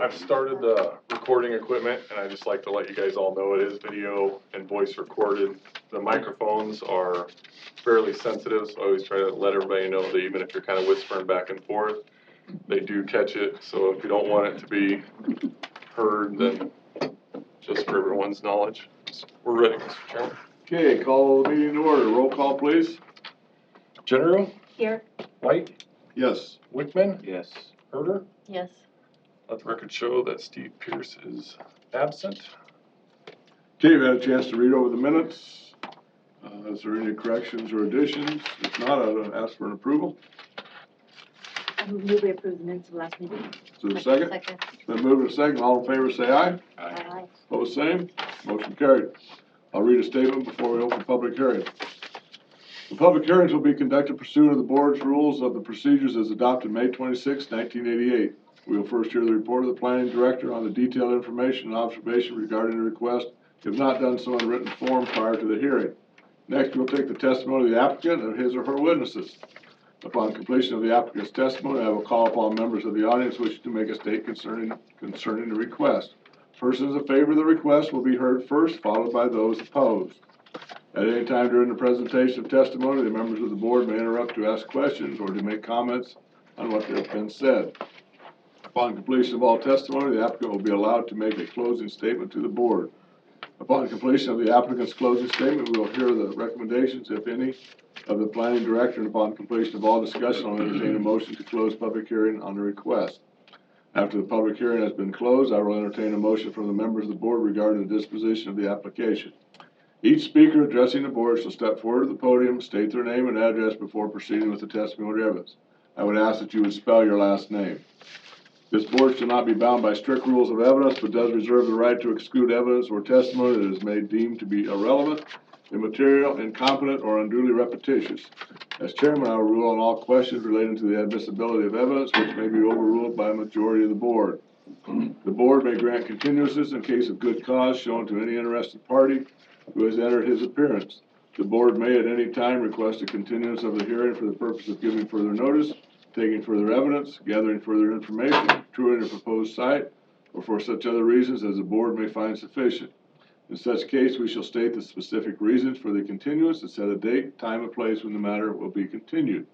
I've started the recording equipment, and I just like to let you guys all know it is video and voice recorded. The microphones are fairly sensitive, so I always try to let everybody know that even if you're kind of whispering back and forth, they do catch it. So if you don't want it to be heard, then just for everyone's knowledge. We're ready, Mr. Chairman. Okay, call the meeting to order. Roll call, please. General? Here. White? Yes. Wickman? Yes. Herder? Yes. Let the record show that Steve Pierce is absent. Okay, you've had a chance to read over the minutes. Is there any corrections or additions? If not, I'll ask for an approval. I move we approve the minutes of last meeting. Is there a second? Second. It's been moved and second. All in favor, say aye. Aye. Opposed, same. Motion carried. I'll read a statement before we open public hearing. The public hearings will be conducted pursuant to the board's rules of the procedures as adopted May 26, 1988. We will first hear the report of the planning director on the detailed information and observation regarding the request, if not done so in written form prior to the hearing. Next, we'll take the testimony of the applicant and his or her witnesses. Upon completion of the applicant's testimony, I will call upon members of the audience wishing to make a statement concerning the request. Persons in favor of the request will be heard first, followed by those opposed. At any time during the presentation of testimony, the members of the board may interrupt to ask questions or to make comments on what has been said. Upon completion of all testimony, the applicant will be allowed to make a closing statement to the board. Upon completion of the applicant's closing statement, we will hear the recommendations, if any, of the planning director, and upon completion of all discussion, I'll entertain a motion to close public hearing on the request. After the public hearing has been closed, I will entertain a motion from the members of the board regarding the disposition of the application. Each speaker addressing the board shall step forward to the podium, state their name and address before proceeding with the testimony or evidence. I would ask that you would spell your last name. This board shall not be bound by strict rules of evidence, but does reserve the right to exclude evidence or testimony that is made deemed to be irrelevant, immaterial, incompetent, or unduly repetitious. As chairman, I will rule on all questions relating to the admissibility of evidence, which may be overruled by a majority of the board. The board may grant continuances in case of good cause shown to any interested party who has entered his appearance. The board may at any time request a continuance of the hearing for the purpose of giving further notice, taking further evidence, gathering further information, touring a proposed site, or for such other reasons as the board may find sufficient. In such case, we shall state the specific reasons for the continuance and set a date, time, and place when the matter will be continued.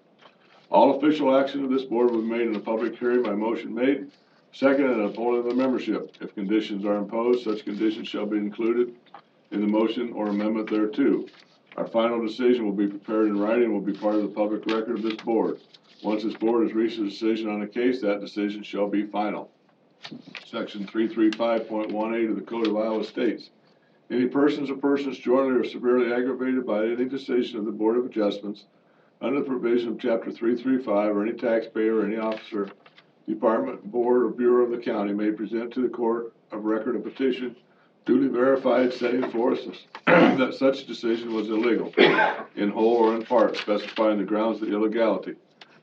All official action of this board will be made in a public hearing by motion made, second, and a poll of the membership. If conditions are imposed, such conditions shall be included in the motion or amendment thereto. Our final decision will be prepared in writing and will be part of the public record of this board. Once this board has reached a decision on a case, that decision shall be final. Section 335.18 of the Code of Iowa states, any persons or persons jointly or severely aggravated by any decision of the Board of Adjustments under the provision of Chapter 335, or any taxpayer or any officer, department, board, or bureau of the county may present to the court of record a petition duly verified setting forth that such decision was illegal, in whole or in part, specifying the grounds of illegality.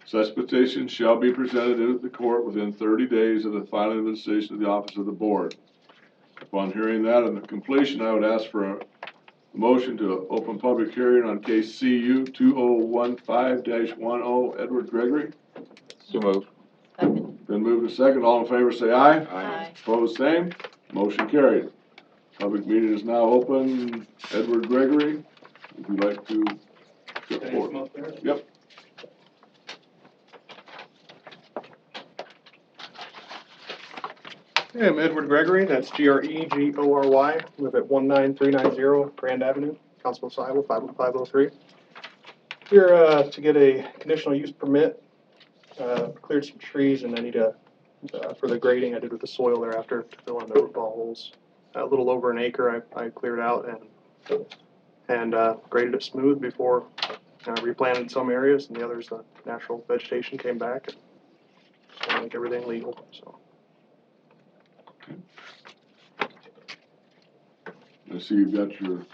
Such petition shall be presented to the court within 30 days of the filing of the decision of the office of the board. Upon hearing that and the completion, I would ask for a motion to open public hearing on case CU 2015-10, Edward Gregory. So moved. Second. Been moved to second. All in favor say aye. Aye. Opposed, same. Motion carried. Public meeting is now open. Edward Gregory, would you like to step forward? Yep. Hey, I'm Edward Gregory, that's Gregory, live at 19390 Grand Avenue, Council of Iowa, 50503. Here to get a conditional use permit, cleared some trees, and I need a, for the grading I did with the soil thereafter to fill in the root ball holes. A little over an acre I cleared out and graded it smooth before replanted some areas, and the others, the natural vegetation came back and just want to make everything legal, so. I see you've got your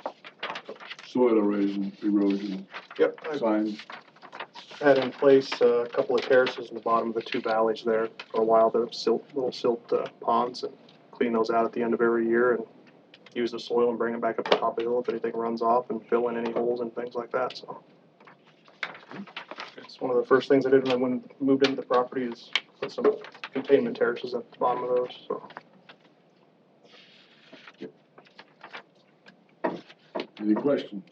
soil erosion Yep, sign. I had in place a couple of terraces in the bottom of the two valleys there for a while, the little silt ponds, and clean those out at the end of every year and use the soil and bring it back up the top of the hill if anything runs off and fill in any holes and things like that. So it's one of the first things I did when I moved into the property is put some containment terraces at the bottom of those, so. Any questions?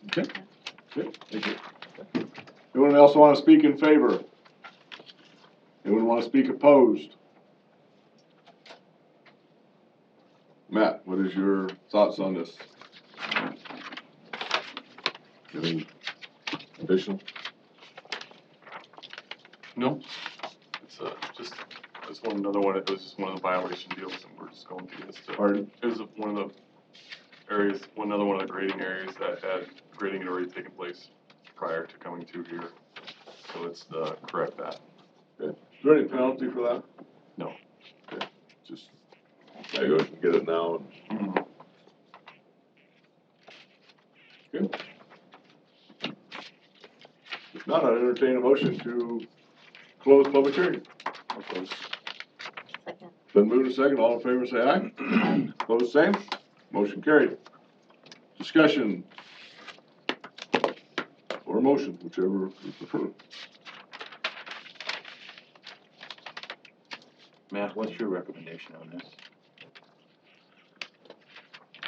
Okay, good, thank you. Anyone else want to speak in favor? Anyone want to speak opposed? Matt, what is your thoughts on this? Any additional? No, it's just another one, it was just one of the violation deals and we're just going through this. Pardon? It was one of the areas, another one of the grading areas that had grading had already taken place prior to coming to here. So it's to correct that. Is there any penalty for that? No. Okay, just, I go and get it now. good. If not, I'd entertain a motion to close public hearing. Second. Been moved and second, all in favor say aye. Opposed, same. Motion carried. Discussion. Or motion, whichever you prefer. Matt, what's your recommendation on this?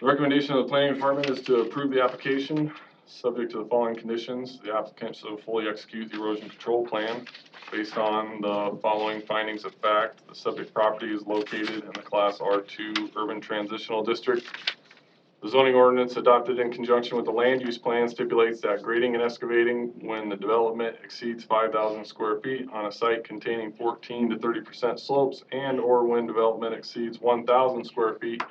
The recommendation of the planning department is to approve the application, subject to the following conditions. The applicant shall fully execute the erosion control plan based on the following findings of fact. The subject property is located in the Class R2 Urban Transitional District. The zoning ordinance adopted in conjunction with the land use plan stipulates that grading and excavating when the development exceeds 5,000 square feet on a site containing 14 to 30% slopes and/or when development exceeds 1,000 square feet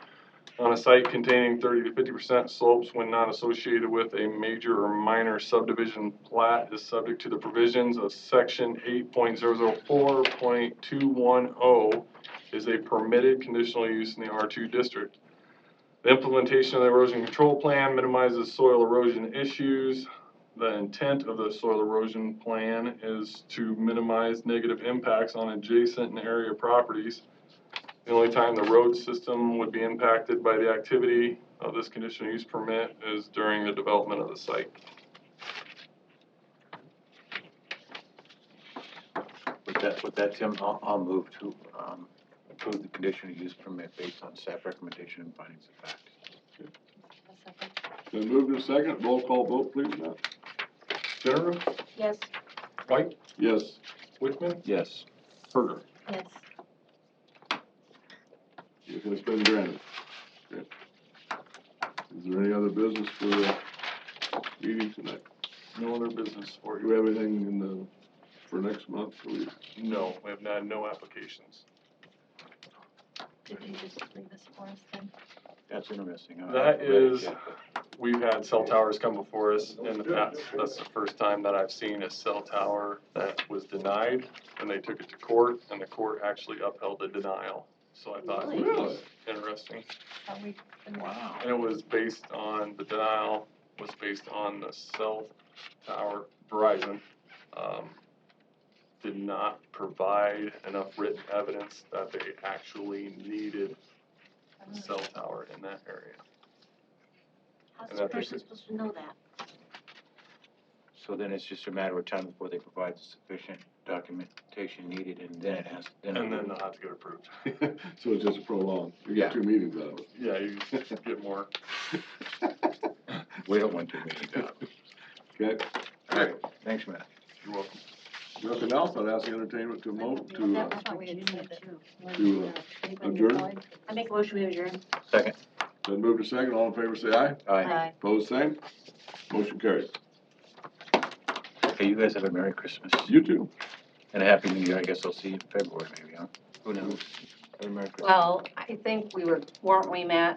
on a site containing 30 to 50% slopes when not associated with a major or minor subdivision plat is subject to the provisions of section 8.004.210 is a permitted conditional use in the R2 district. The implementation of the erosion control plan minimizes soil erosion issues. The intent of the soil erosion plan is to minimize negative impacts on adjacent and area properties. The only time the road system would be impacted by the activity of this conditional use permit is during the development of the site. With that, Tim, I'll move to approve the conditional use permit based on staff recommendation and findings of fact. A second. Been moved and second, roll call vote please, Matt. Jennifer, Yes. White, Yes. Wickman, Yes. Berger. Yes. It's been granted. Okay. Is there any other business for the meeting tonight? No other business for Do you. we have anything for next month? No, we have had no applications. Did you just leave this for us then? That's interesting. I That haven't read it is- yet, but We've had cell towers come before us in the past. That's the first time that I've seen a cell tower that was denied, and they took it to court, and the court actually upheld the denial. So I thought it was interesting. Are we? Wow. And it was based on, the denial was based on the cell tower, Verizon, did not provide enough written evidence that they actually needed a cell tower in that area. How's And the that they person supposed to know that? So then it's just a matter of time before they provide the sufficient documentation needed, and then it has, And then they'll have to get approved. So it's just a prolonged, you Yeah. get 2 meetings out of it. Yeah, you get more. we don't want to meet that. Okay, All right, thanks, Matt. You're welcome. nothing else, I'd ask the entertainment to I thought we had said too. adjourn. I make a motion we adjourn. Second. Then move to second, all in favor say aye. Aye. Opposed, same. Motion carries. Okay, you guys have a Merry Christmas You too. and a Happy New Year. I guess I'll see you in February maybe, huh? Who knows? Have a Merry Christmas. Well, I think weren't we, Matt?